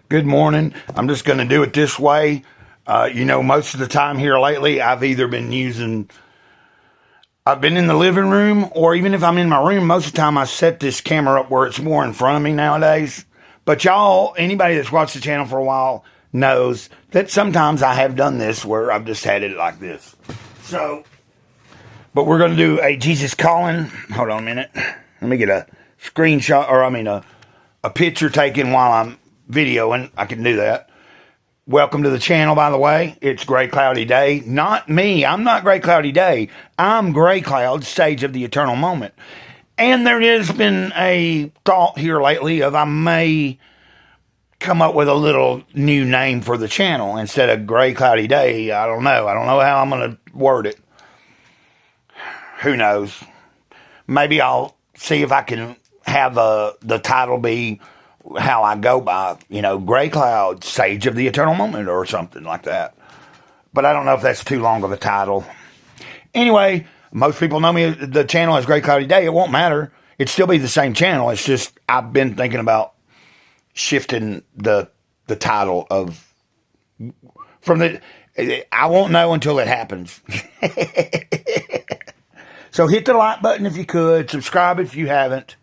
Good morning. I'm just going to do it this way. Most of the time here lately, I've been in the living room, or even if I'm in my room, most of the time I set this camera up where it's more in front of me nowadays. But anybody that's watched the channel for a while knows that sometimes I have done this where I've just had it like this. But we're going to do a Jesus Calling. Hold on a minute. Let me get a screenshot, a picture taken while I'm videoing. I can do that. Welcome to the channel, by the way. It's Gray Cloudy Day. Not me. I'm not Gray Cloudy Day. I'm Gray Cloud, Sage of the Eternal Moment. And there has been a thought here lately of I may come up with a little new name for the channel instead of Gray Cloudy Day. I don't know. I don't know how I'm going to word it. Who knows? Maybe I'll see if I can have the title be how I go by, Gray Cloud, Sage of the Eternal Moment, or something like that. But I don't know if that's too long of a title. Anyway, most people know me, the channel is Gray Cloudy Day. It won't matter. It'd still be the same channel. It's just, I've been thinking about shifting the title I won't know until it happens. So hit the like button if you could. Subscribe if you haven't.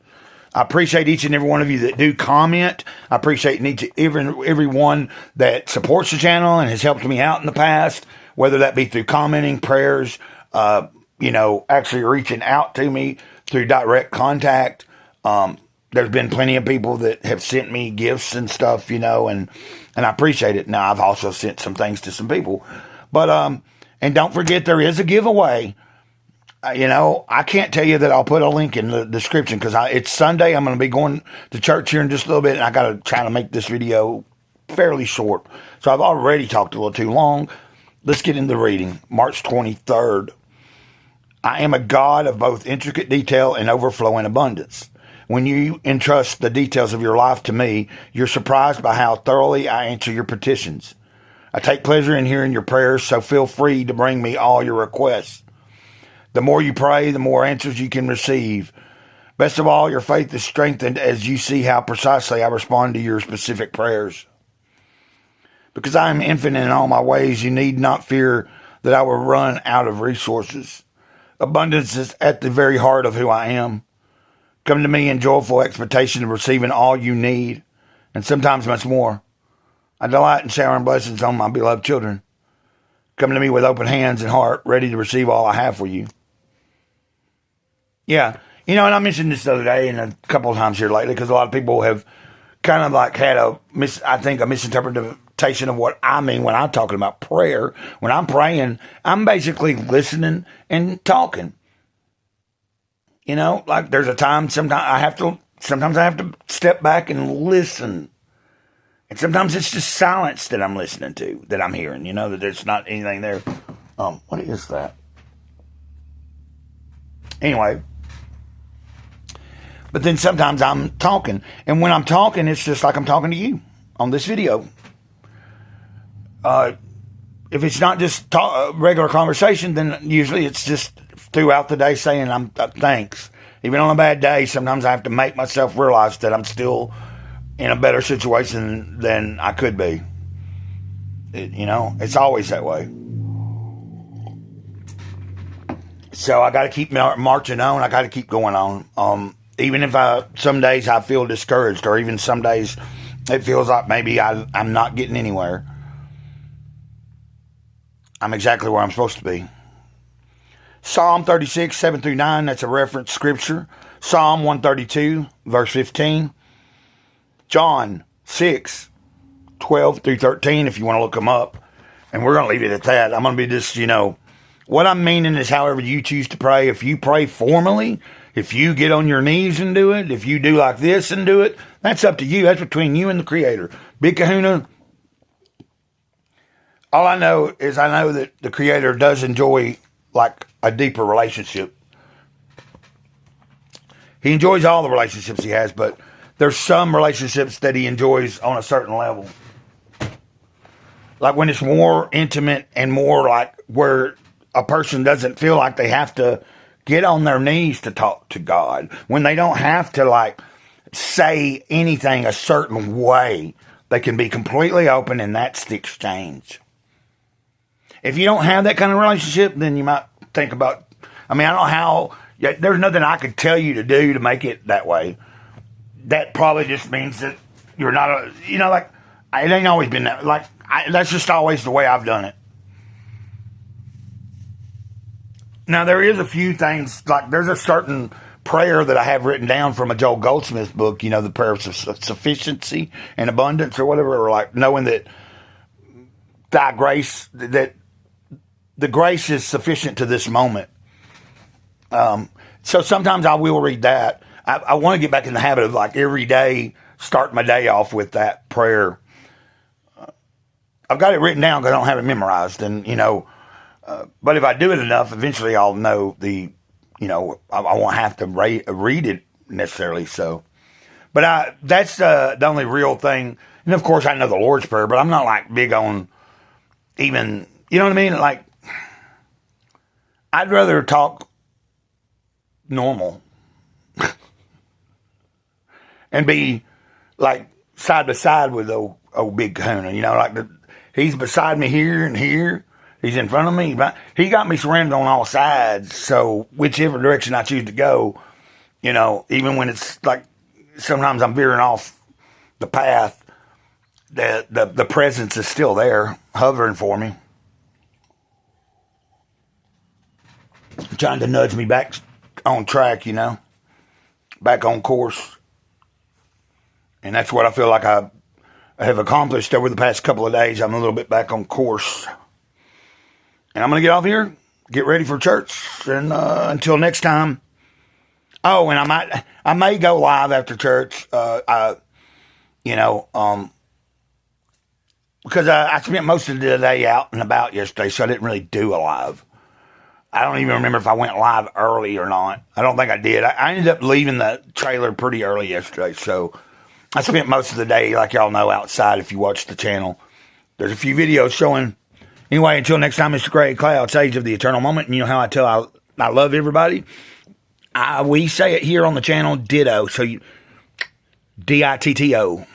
I appreciate each and every one of you that do comment. I appreciate everyone that supports the channel and has helped me out in the past, whether that be through commenting, prayers, actually reaching out to me through direct contact. There's been plenty of people that have sent me gifts and stuff, and I appreciate it. Now, I've also sent some things to some people. But, and don't forget, there is a giveaway. I can't tell you that I'll put a link in the description because it's Sunday. I'm going to be going to church here in just a little bit, and I got to try to make this video fairly short. So I've already talked a little too long. Let's get into the reading. March 23rd. I am a God of both intricate detail and overflowing abundance. When you entrust the details of your life to me, you're surprised by how thoroughly I answer your petitions. I take pleasure in hearing your prayers, so feel free to bring me all your requests. The more you pray, the more answers you can receive. Best of all, your faith is strengthened as you see how precisely I respond to your specific prayers. Because I am infinite in all my ways, you need not fear that I will run out of resources. Abundance is at the very heart of who I am. Come to me in joyful expectation of receiving all you need, and sometimes much more. I delight in showering blessings on my beloved children. Come to me with open hands and heart, ready to receive all I have for you. Yeah, and I mentioned this the other day and a couple of times here lately because a lot of people have kind of like had a misinterpretation of what I mean when I'm talking about prayer. When I'm praying, I'm basically listening and talking. Like there's a time sometimes I have to step back and listen. And sometimes it's just silence that I'm listening to, that I'm hearing, that there's not anything there. What is that? Anyway. But then sometimes I'm talking. And when I'm talking, it's just like I'm talking to you on this video. If it's not just regular conversation, then usually it's just throughout the day saying thanks. Even on a bad day, sometimes I have to make myself realize that I'm still in a better situation than I could be. It's always that way. So I got to keep marching on. I got to keep going on. Even if some days I feel discouraged, or even some days it feels like maybe I'm not getting anywhere. I'm exactly where I'm supposed to be. Psalm 36, 7 through 9, that's a reference scripture. Psalm 132, verse 15. John 6, 12 through 13, if you want to look them up. And we're going to leave it at that. I'm going to be just, what I'm meaning is however you choose to pray. If you pray formally, if you get on your knees and do it, if you do like this and do it, that's up to you. That's between you and the Creator. Big Kahuna, all I know is I know that the Creator does enjoy like a deeper relationship. He enjoys all the relationships he has, but there's some relationships that he enjoys on a certain level. Like when it's more intimate and more like where a person doesn't feel like they have to get on their knees to talk to God. When they don't have to like say anything a certain way. They can be completely open, and that's the exchange. If you don't have that kind of relationship, then you might think about, I don't know how, there's nothing I could tell you to do to make it that way. That probably just means that you're not, it ain't always been that, that's just always the way I've done it. Now, there is a few things, there's a certain prayer that I have written down from a Joel Goldsmith book, the prayer of sufficiency and abundance or whatever, or knowing that thy grace, that the grace is sufficient to this moment. So sometimes I will read that. I want to get back in the habit of every day, start my day off with that prayer. I've got it written down because I don't have it memorized. And, but if I do it enough, eventually I'll know I won't have to read it necessarily. So, but that's the only real thing. And of course I know the Lord's Prayer, but I'm not big on even, you know what I mean? I'd rather talk normal and be side by side with old Big Kahuna, he's beside me here and here. He's in front of me. He got me surrounded on all sides. So whichever direction I choose to go, even when it's sometimes I'm veering off the path, the presence is still there, hovering for me, trying to nudge me back on track, back on course. And that's what I feel like I have accomplished over the past couple of days. I'm a little bit back on course. And I'm going to get off here, get ready for church, and until next time. Oh, and I may go live after church, because I spent most of the day out and about yesterday, so I didn't really do a live. I don't even remember if I went live early or not. I don't think I did. I ended up leaving the trailer pretty early yesterday, so I spent most of the day, like y'all know, outside if you watch the channel. There's a few videos showing. Anyway, until next time, Mr. Greg Cloud, Sage of the Eternal Moment. And you know how I tell I love everybody? We say it here on the channel, ditto. So, DITTO.